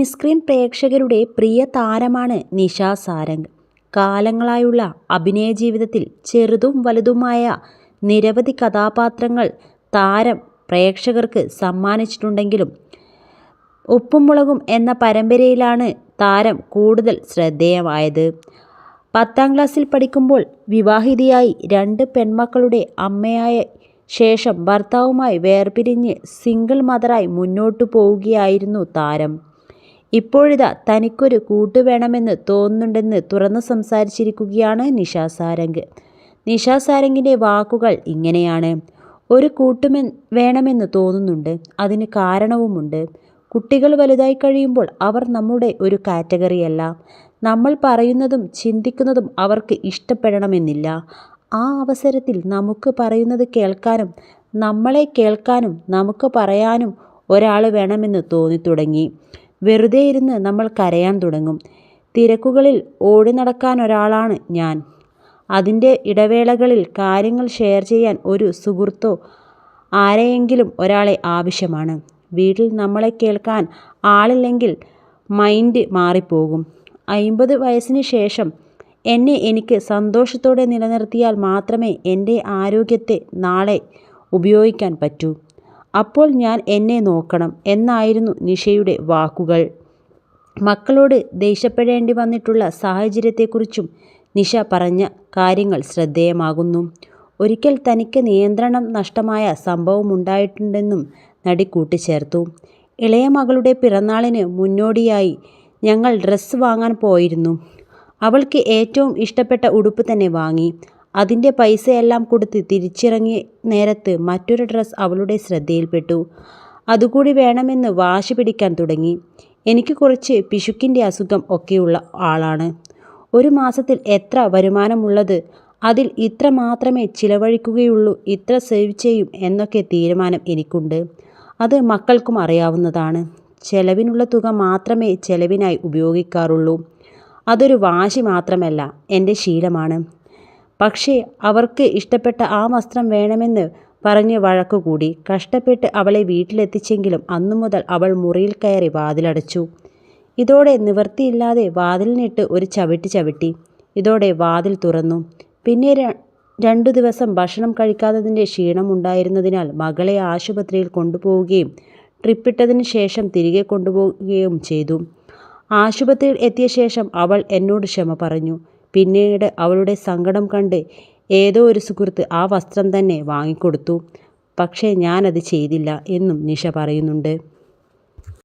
Screen പ്രേക്ഷകരുടെ പ്രിയ താരമാണ് നിഷ സാരംഗ്. കാലങ്ങളായുള്ള അഭിനയ ജീവിതത്തിൽ ചെറുതും വലുതുമായ നിരവധി കഥാപാത്രങ്ങൾ താരം പ്രേക്ഷകർക്ക് സമ്മാനിച്ചിട്ടുണ്ടെങ്കിലും ഉപ്പും മുളകും എന്ന പരമ്പരയിലാണ് താരം കൂടുതൽ ശ്രദ്ധേയമായത്. 10ാം ക്ലാസ്സിൽ പഠിക്കുമ്പോൾ വിവാഹിതയായി 2 പെൺമക്കളുടെ അമ്മയായ ശേഷം ഭർത്താവുമായി വേർപിരിഞ്ഞ് സിംഗിൾ മദറായി മുന്നോട്ടു പോവുകയായിരുന്നു താരം. ഇപ്പോഴിതാ തനിക്കൊരു കൂട്ട് വേണമെന്ന് തോന്നുന്നുണ്ടെന്ന് തുറന്നു സംസാരിച്ചിരിക്കുകയാണ് നിഷ സാരംഗ്. നിഷ സാരംഗിൻ്റെ വാക്കുകൾ ഇങ്ങനെയാണ്: ഒരു വേണമെന്ന് തോന്നുന്നുണ്ട്. അതിന് കാരണവുമുണ്ട്. കുട്ടികൾ വലുതായി കഴിയുമ്പോൾ അവർ നമ്മുടെ ഒരു കാറ്റഗറിയല്ല. നമ്മൾ പറയുന്നതും ചിന്തിക്കുന്നതും അവർക്ക് ഇഷ്ടപ്പെടണമെന്നില്ല. ആ അവസരത്തിൽ നമുക്ക് പറയുന്നത് കേൾക്കാനും നമ്മളെ കേൾക്കാനും നമുക്ക് പറയാനും ഒരാൾ വേണമെന്ന് തോന്നിത്തുടങ്ങി. വെറുതെ ഇരുന്ന് നമ്മൾ കരയാൻ തുടങ്ങും. തിരക്കുകളിൽ ഓടി നടക്കാൻ ഒരാളാണ് ഞാൻ. അതിൻ്റെ ഇടവേളകളിൽ കാര്യങ്ങൾ ഷെയർ ചെയ്യാൻ ഒരു സുഹൃത്തോ ആരെയെങ്കിലും ഒരാളെ ആവശ്യമാണ്. വീട്ടിൽ നമ്മളെ കേൾക്കാൻ ആളില്ലെങ്കിൽ മൈൻഡ് മാറിപ്പോകും. 50 വയസ്സിന് ശേഷം എന്നെ എനിക്ക് സന്തോഷത്തോടെ നിലനിർത്തിയാൽ മാത്രമേ എൻ്റെ ആരോഗ്യത്തെ നാളെ ഉപയോഗിക്കാൻ പറ്റൂ. അപ്പോൾ ഞാൻ എന്നെ നോക്കണം എന്നായിരുന്നു നിഷയുടെ വാക്കുകൾ. മക്കളോട് ദേഷ്യപ്പെടേണ്ടി വന്നിട്ടുള്ള സാഹചര്യത്തെക്കുറിച്ചും നിഷ പറഞ്ഞ കാര്യങ്ങൾ ശ്രദ്ധേയമാകുന്നു. ഒരിക്കൽ തനിക്ക് നിയന്ത്രണം നഷ്ടമായ സംഭവമുണ്ടായിട്ടുണ്ടെന്നും നടി കൂട്ടിച്ചേർത്തു. ഇളയ മകളുടെ പിറന്നാളിന് മുന്നോടിയായി ഞങ്ങൾ ഡ്രസ്സ് വാങ്ങാൻ പോയിരുന്നു. അവൾക്ക് ഏറ്റവും ഇഷ്ടപ്പെട്ട ഉടുപ്പ് തന്നെ വാങ്ങി. അതിൻ്റെ പൈസയെല്ലാം കൊടുത്ത് തിരിച്ചിറങ്ങിയ നേരത്ത് മറ്റൊരു ഡ്രസ്സ് അവളുടെ ശ്രദ്ധയിൽപ്പെട്ടു. അതുകൂടി വേണമെന്ന് വാശി പിടിക്കാൻ തുടങ്ങി. എനിക്ക് കുറച്ച് പിശുക്കിൻ്റെ അസുഖം ഒക്കെയുള്ള ആളാണ്. ഒരു മാസത്തിൽ എത്ര വരുമാനമുള്ളത് അതിൽ ഇത്ര മാത്രമേ ചിലവഴിക്കുകയുള്ളൂ, ഇത്ര സേവ് ചെയ്യും എന്നൊക്കെ തീരുമാനം എനിക്കുണ്ട്. അത് മക്കൾക്കും അറിയാവുന്നതാണ്. ചെലവിനുള്ള തുക മാത്രമേ ചെലവിനായി ഉപയോഗിക്കാറുള്ളൂ. അതൊരു വാശി മാത്രമല്ല, എൻ്റെ ശീലമാണ്. പക്ഷേ അവർക്ക് ഇഷ്ടപ്പെട്ട ആ വസ്ത്രം വേണമെന്ന് പറഞ്ഞ് വഴക്കുകൂടി. കഷ്ടപ്പെട്ട് അവളെ വീട്ടിലെത്തിച്ചെങ്കിലും അന്നു മുതൽ അവൾ മുറിയിൽ കയറി വാതിലടച്ചു. ഇതോടെ നിവൃത്തിയില്ലാതെ വാതിലിനിട്ട് ഒരു ചവിട്ടി. ഇതോടെ വാതിൽ തുറന്നു. പിന്നെ 2 ദിവസം ഭക്ഷണം കഴിക്കാത്തതിൻ്റെ ക്ഷീണമുണ്ടായിരുന്നതിനാൽ മകളെ ആശുപത്രിയിൽ കൊണ്ടുപോവുകയും ട്രിപ്പിട്ടതിന് ശേഷം തിരികെ കൊണ്ടുപോവുകയും ചെയ്തു. ആശുപത്രിയിൽ എത്തിയ ശേഷം അവൾ എന്നോട് ക്ഷമ പറഞ്ഞു. പിന്നീട് അവളുടെ സങ്കടം കണ്ട് ഏതോ ഒരു സുഹൃത്ത് ആ വസ്ത്രം തന്നെ വാങ്ങിക്കൊടുത്തു. പക്ഷേ ഞാനത് ചെയ്തില്ല എന്നും നിഷ പറയുന്നുണ്ട്.